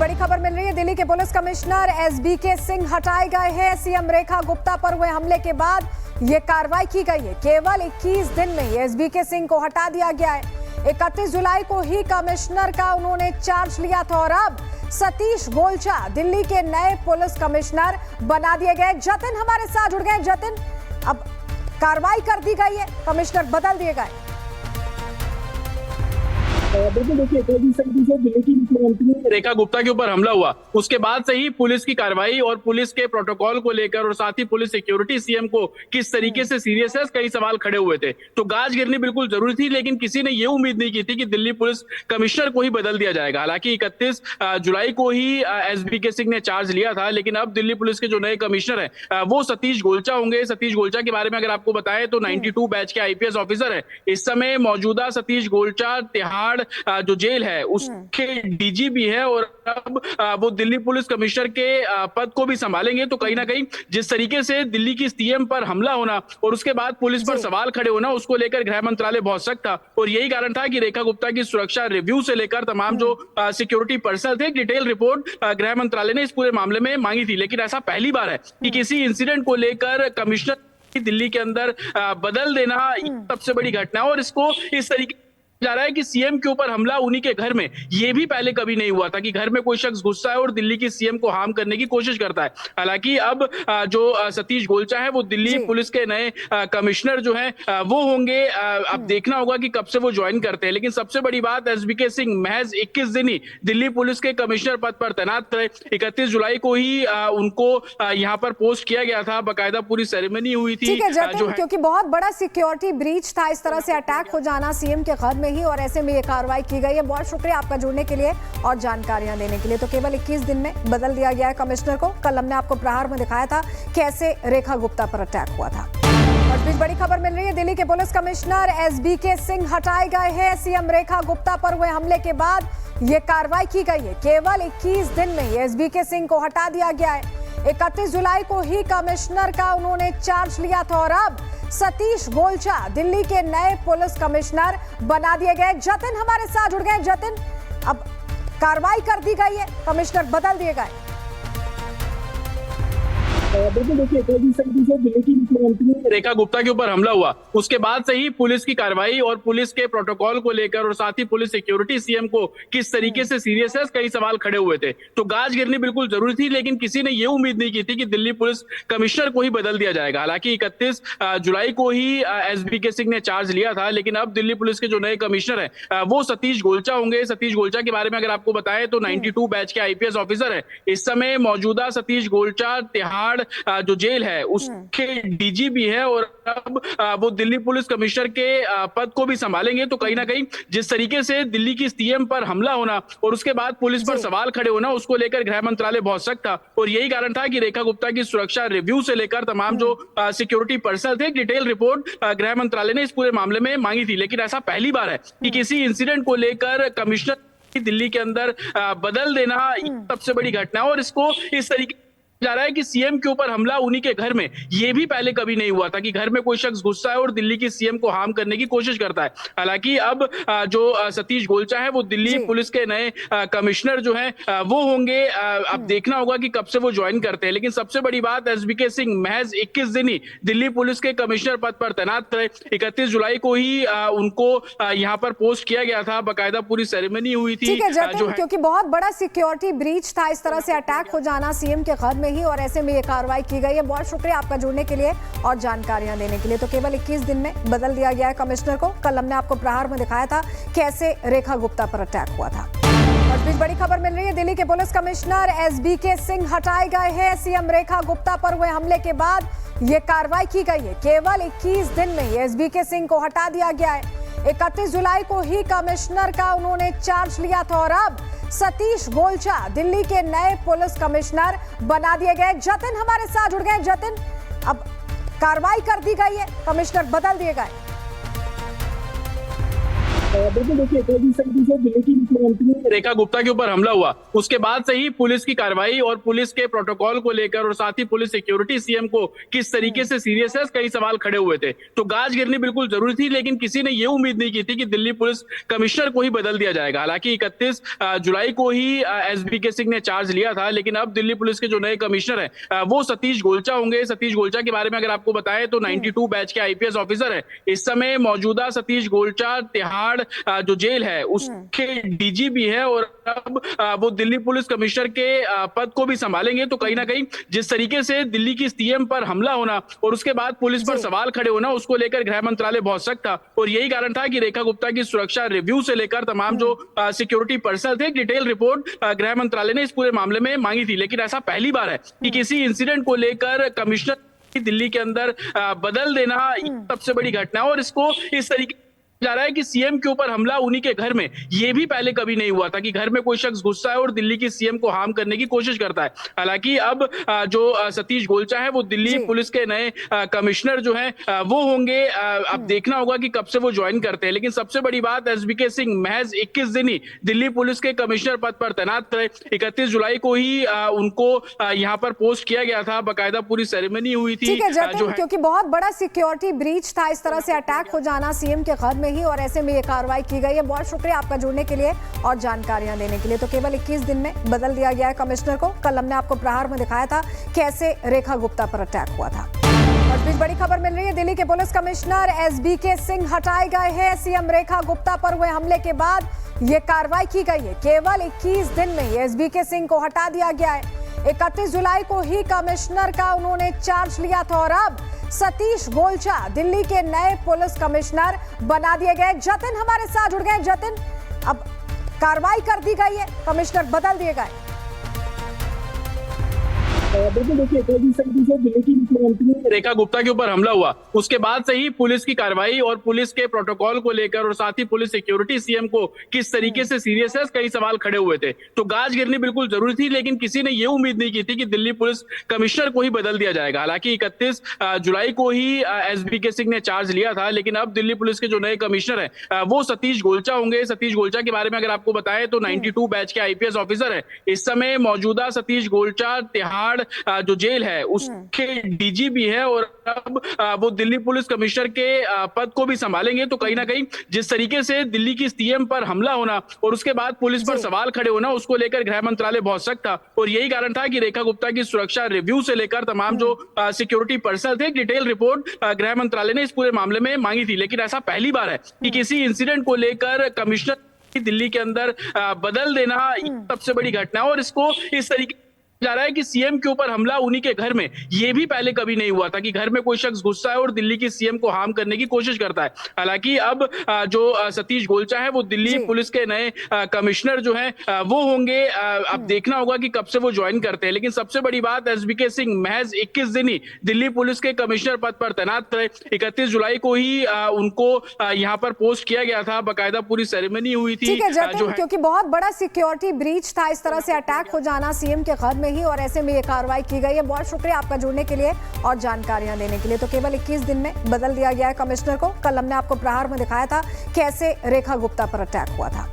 बड़ी खबर मिल रही है। दिल्ली के पुलिस कमिश्नर एसबीके सिंह हटाए गए हैं। सीएम रेखा गुप्ता पर हुए हमले के बाद ये कार्रवाई की गई है। केवल 21 दिन में ही एसबीके सिंह को हटा दिया गया है। 31 जुलाई को ही कमिश्नर का उन्होंने चार्ज लिया था और अब सतीश गोलचा दिल्ली के नए पुलिस कमिश्नर बना दिए गए। जतिन हमारे साथ जुड़ गए। जतिन, अब कार्रवाई कर दी गई है, कमिश्नर बदल दिए गए। बिल्कुल, देखिए 23 तारीख से दिल्ली की मुख्यमंत्री रेखा गुप्ता के ऊपर हमला हुआ, उसके बाद से ही पुलिस की कार्रवाई और पुलिस के प्रोटोकॉल को लेकर और साथ ही पुलिस सिक्योरिटी सीएम को किस तरीके से सीरियस है, कई सवाल खड़े हुए थे। तो गाज गिरनी बिल्कुल जरूरी थी, लेकिन किसी ने ये उम्मीद नहीं की थी कि दिल्ली पुलिस कमिश्नर को ही बदल दिया जाएगा। हालांकि 31 जुलाई को ही एसबीके सिंह ने चार्ज लिया था, लेकिन अब दिल्ली पुलिस के जो नए कमिश्नर है वो सतीश गोलचा होंगे। सतीश गोलचा के बारे में अगर आपको बताएं तो 92 बैच के आईपीएस ऑफिसर है। इस समय मौजूदा सतीश गोलचा तिहाड़ जो जेल है उसके डीजीपी है और अब वो दिल्ली पुलिस कमिश्नर के पद को भी संभालेंगे। तो कहीं ना कहीं जिस तरीके से दिल्ली की सीएम पर हमला होना और उसके बाद पुलिस पर सवाल खड़े होना, उसको लेकर गृह मंत्रालय बहुत सख्त था और यही कारण था कि रेखा गुप्ता की सुरक्षा रिव्यू से लेकर तमाम जो सिक्योरिटी पर्सनल थे, डिटेल रिपोर्ट गृह मंत्रालय ने इस पूरे मामले में मांगी थी। लेकिन ऐसा पहली बार है कि किसी इंसिडेंट को लेकर कमिश्नर दिल्ली के अंदर बदल देना सबसे बड़ी घटना है और इसको इस तरीके जा रहा है कि सीएम के ऊपर हमला उन्हीं के घर में, ये भी पहले कभी नहीं हुआ था कि घर में कोई शख्स घुसता है और दिल्ली की सीएम को हार्म करने की कोशिश करता है। हालांकि अब जो सतीश गोलचा है वो दिल्ली पुलिस के नए कमिश्नर जो हैं वो होंगे। अब देखना होगा कि कब से वो ज्वाइन करते हैं। लेकिन सबसे बड़ी बात, एसबीके सिंह महज 21 दिन ही दिल्ली पुलिस के कमिश्नर पद पर तैनात रहे। 31 जुलाई को ही उनको यहाँ पर पोस्ट किया गया था, बाकायदा पूरी सेरेमनी हुई थी। क्योंकि बहुत बड़ा सिक्योरिटी ब्रीच था, इस तरह से अटैक हो जाना सीएम के घर में ही, और ऐसे में ये कार्रवाई की गई है। बहुत शुक्रिया आपका जुड़ने के लिए और जानकारियां देने के लिए। तो केवल 21 दिन में बदल दिया गया है कमिश्नर को। कल हमने आपको प्रहार में दिखाया था कैसे रेखा गुप्ता पर अटैक हुआ था। और इस बीच बड़ी खबर मिल रही है। दिल्ली के पुलिस कमिश्नर एसबीके सिंह हटाए गए हैं। सीएम रेखा गुप्ता पर हुए हमले के बाद ये कार्रवाई की गई है। केवल 21 दिन में ही एसबीके सिंह को हटा दिया गया है। 31 जुलाई को ही कमिश्नर का उन्होंने चार्ज लिया था और अब सतीश गोलचा दिल्ली के नए पुलिस कमिश्नर बना दिए गए। जतिन हमारे साथ जुड़ गए। जतिन, अब कार्रवाई कर दी गई है, कमिश्नर बदल दिए गए। बिल्कुल, देखिए 23 तारीख से दिल्ली की मुख्यमंत्री रेखा गुप्ता के ऊपर हमला हुआ, उसके बाद से ही पुलिस की कार्रवाई और पुलिस के प्रोटोकॉल को लेकर और साथ ही पुलिस सिक्योरिटी सीएम को किस तरीके से सीरियस है, कई सवाल खड़े हुए थे। तो गाज गिरनी बिल्कुल जरूरी थी, लेकिन किसी ने ये उम्मीद नहीं की थी कि दिल्ली पुलिस कमिश्नर को ही बदल दिया जाएगा। हालांकि 31 जुलाई को ही एसबीके सिंह ने चार्ज लिया था, लेकिन अब दिल्ली पुलिस के जो नए कमिश्नर है वो सतीश गोलचा होंगे। सतीश गोलचा के बारे में अगर आपको बताएं तो 92 बैच के आईपीएस ऑफिसर है। इस समय मौजूदा सतीश गोलचा तिहाड़ जो जेल है उसके डीजीपी है और अब वो दिल्ली पुलिस कमिश्नर के पद को भी संभालेंगे। तो कहीं ना कहीं जिस तरीके से दिल्ली की सीएम पर हमला होना और उसके बाद पुलिस पर सवाल खड़े होना, उसको लेकर गृह मंत्रालय बहुत सख्त था और यही कारण था कि रेखा गुप्ता की सुरक्षा रिव्यू से लेकर तमाम जो सिक्योरिटी पर्सनल थे, डिटेल रिपोर्ट गृह मंत्रालय ने इस पूरे मामले में मांगी थी। लेकिन ऐसा पहली बार है कि किसी इंसिडेंट को लेकर कमिश्नर दिल्ली के अंदर बदल देना सबसे बड़ी घटना है और इसको इस तरीके जा रहा है कि सीएम के ऊपर हमला उन्हीं के घर में, ये भी पहले कभी नहीं हुआ था कि घर में कोई शख्स घुसता है और दिल्ली की सीएम को हार्म करने की कोशिश करता है। हालांकि अब जो सतीश गोलचा है वो दिल्ली पुलिस के नए कमिश्नर जो हैं वो होंगे। अब देखना होगा कि कब से वो ज्वाइन करते हैं। लेकिन सबसे बड़ी बात, एसबीके सिंह महज 21 दिन ही दिल्ली पुलिस के कमिश्नर पद पर तैनात रहे। 31 जुलाई को ही उनको यहाँ पर पोस्ट किया गया था, बाकायदा पूरी सेरेमनी हुई थी। क्योंकि बहुत बड़ा सिक्योरिटी ब्रीच था, इस तरह से अटैक हो जाना सीएम के घर में ही, और ऐसे में ये कार्रवाई की गई है। बहुत शुक्रिया आपका जुड़ने के लिए और जानकारियां देने के लिए। तो केवल 21 दिन में बदल दिया गया है कमिश्नर को। कल हमने आपको प्रहार में दिखाया था कैसे रेखा गुप्ता पर अटैक हुआ था। और इस बीच बड़ी खबर मिल रही है। दिल्ली के पुलिस कमिश्नर एसबीके सिंह हटाए गए हैं। सीएम रेखा गुप्ता पर हुए हमले के बाद ये कार्रवाई की गई है। केवल 21 दिन में ही एसबीके सिंह को हटा दिया गया है। 31 जुलाई को ही कमिश्नर का उन्होंने चार्ज लिया था और अब सतीश गोलचा दिल्ली के नए पुलिस कमिश्नर बना दिए गए। जतिन हमारे साथ जुड़ गए। जतिन, अब कार्रवाई कर दी गई है, कमिश्नर बदल दिए गए। बिल्कुल, देखिए 23 तारीख से दिल्ली की मुख्यमंत्री रेखा गुप्ता के ऊपर हमला हुआ, उसके बाद से ही पुलिस की कार्रवाई और पुलिस के प्रोटोकॉल को लेकर और साथ ही पुलिस सिक्योरिटी सीएम को किस तरीके से सीरियस है, कई सवाल खड़े हुए थे। तो गाज गिरनी बिल्कुल जरूरी थी, लेकिन किसी ने ये उम्मीद नहीं की थी कि दिल्ली पुलिस कमिश्नर को ही बदल दिया जाएगा। हालांकि 31 जुलाई को ही एसबीके सिंह ने चार्ज लिया था, लेकिन अब दिल्ली पुलिस के जो नए कमिश्नर हैं वो सतीश गोलचा होंगे। सतीश गोलचा के बारे में अगर आपको बताएं तो 92 बैच के आईपीएस ऑफिसर है। इस समय मौजूदा सतीश गोलचा तिहाड़ जो जेल है उसके डीजीपी है और अब वो दिल्ली पुलिस कमिश्नर के पद को भी संभालेंगे। तो कहीं ना कहीं जिस तरीके से दिल्ली की सीएम पर हमला होना और उसके बाद पुलिस पर सवाल खड़े होना, उसको लेकर गृह मंत्रालय बहुत सख्त था और यही कारण था कि रेखा गुप्ता की सुरक्षा रिव्यू से लेकर तमाम जो सिक्योरिटी पर्सनल थे, डिटेल रिपोर्ट गृह मंत्रालय ने इस पूरे मामले में मांगी थी। लेकिन ऐसा पहली बार है कि किसी इंसिडेंट को लेकर कमिश्नर दिल्ली के अंदर बदल देना सबसे बड़ी घटना है और इसको इस तरीके जा रहा है कि सीएम के ऊपर हमला उन्हीं के घर में, ये भी पहले कभी नहीं हुआ था कि घर में कोई शख्स घुसता है और दिल्ली की सीएम को हार्म करने की कोशिश करता है। हालांकि अब जो सतीश गोलचा है वो दिल्ली पुलिस के नए कमिश्नर जो हैं वो होंगे। अब देखना होगा कि कब से वो ज्वाइन करते हैं। लेकिन सबसे बड़ी बात, एसबीके सिंह महज 21 दिन ही दिल्ली पुलिस के कमिश्नर पद पर तैनात रहे। 31 जुलाई को ही उनको यहाँ पर पोस्ट किया गया था, बाकायदा पूरी सेरेमनी हुई थी। ठीक है जतिन, क्योंकि बहुत बड़ा सिक्योरिटी ब्रीच था इस तरह से अटैक हो जाना सीएम के घर में ही, और ऐसे में ये कार्रवाई की गई है। बहुत शुक्रिया आपका जुड़ने के लिए और जानकारियां देने के लिए। तो केवल 21 दिन में बदल दिया गया है कमिश्नर को। कल हमने आपको प्रहार में दिखाया था कैसे रेखा गुप्ता पर अटैक हुआ था। और इस बीच बड़ी खबर मिल रही है, दिल्ली के पुलिस कमिश्नर एसबीके सिंह हटाए गए हैं। सीएम रेखा गुप्ता पर हुए हमले के बाद ये कार्रवाई की गई है। केवल 21 दिन में एसबीके सिंह को हटा दिया गया है। 31 जुलाई को ही कमिश्नर का उन्होंने चार्ज लिया था और अब सतीश गोलचा दिल्ली के नए पुलिस कमिश्नर बना दिए गए। जतिन हमारे साथ जुड़ गए। जतिन, अब कार्रवाई कर दी गई है, कमिश्नर बदल दिए गए। बिल्कुल, देखिए दिल्ली की मुख्यमंत्री रेखा गुप्ता के ऊपर हमला हुआ, उसके बाद से ही पुलिस की कार्रवाई और पुलिस के प्रोटोकॉल को लेकर और साथ ही पुलिस सिक्योरिटी सीएम को किस तरीके से सीरियस है, कई सवाल खड़े हुए थे। तो गाज गिरनी बिल्कुल जरूरी थी, लेकिन किसी ने ये उम्मीद नहीं की थी कि दिल्ली पुलिस कमिश्नर को ही बदल दिया जाएगा। हालांकि 31 जुलाई को ही एसबीके सिंह ने चार्ज लिया था, लेकिन अब दिल्ली पुलिस के जो नए कमिश्नर है वो सतीश गोलचा होंगे। सतीश गोलचा के बारे में अगर आपको बताएं तो 92 बैच के आईपीएस ऑफिसर है। इस समय मौजूदा सतीश गोलचा तिहाड़ जो जेल है उसके डीजीपी है और अब वो दिल्ली पुलिस कमिश्नर के पद को भी संभालेंगे। तो कहीं ना कहीं जिस तरीके से दिल्ली की सीएम पर हमला होना और उसके बाद पुलिस पर सवाल खड़े होना, उसको लेकर गृह मंत्रालय बहुत सख्त था और यही कारण था कि रेखा गुप्ता की सुरक्षा रिव्यू से लेकर तमाम जो सिक्योरिटी पर्सनल थे, डिटेल रिपोर्ट गृह मंत्रालय ने इस पूरे मामले में मांगी थी। लेकिन ऐसा पहली बार है कि किसी इंसिडेंट को लेकर कमिश्नर दिल्ली के अंदर बदल देना सबसे बड़ी घटना है और इसको इस तरीके जा रहा है कि सीएम के ऊपर हमला उन्हीं के घर में, ये भी पहले कभी नहीं हुआ था कि घर में कोई शख्स घुसता है और दिल्ली की सीएम को हार्म करने की कोशिश करता है। हालांकि अब जो सतीश गोलचा है वो दिल्ली पुलिस के नए कमिश्नर जो हैं वो होंगे। अब देखना होगा कि कब से वो ज्वाइन करते हैं। लेकिन सबसे बड़ी बात, एसबीके सिंह महज 21 दिन ही दिल्ली पुलिस के कमिश्नर पद पर तैनात रहे। 31 जुलाई को ही उनको यहाँ पर पोस्ट किया गया था, बाकायदा पूरी सेरेमनी हुई थी। ठीक है जतिन, क्योंकि बहुत बड़ा सिक्योरिटी ब्रीच था इस तरह से अटैक हो जाना सीएम के घर में ही, और ऐसे में ये कार्रवाई की गई है। बहुत शुक्रिया आपका जुड़ने के लिए और जानकारियां देने के लिए। तो केवल 21 दिन में बदल दिया गया है कमिश्नर को। कल हमने आपको प्रहार में दिखाया था कैसे रेखा गुप्ता पर अटैक हुआ था।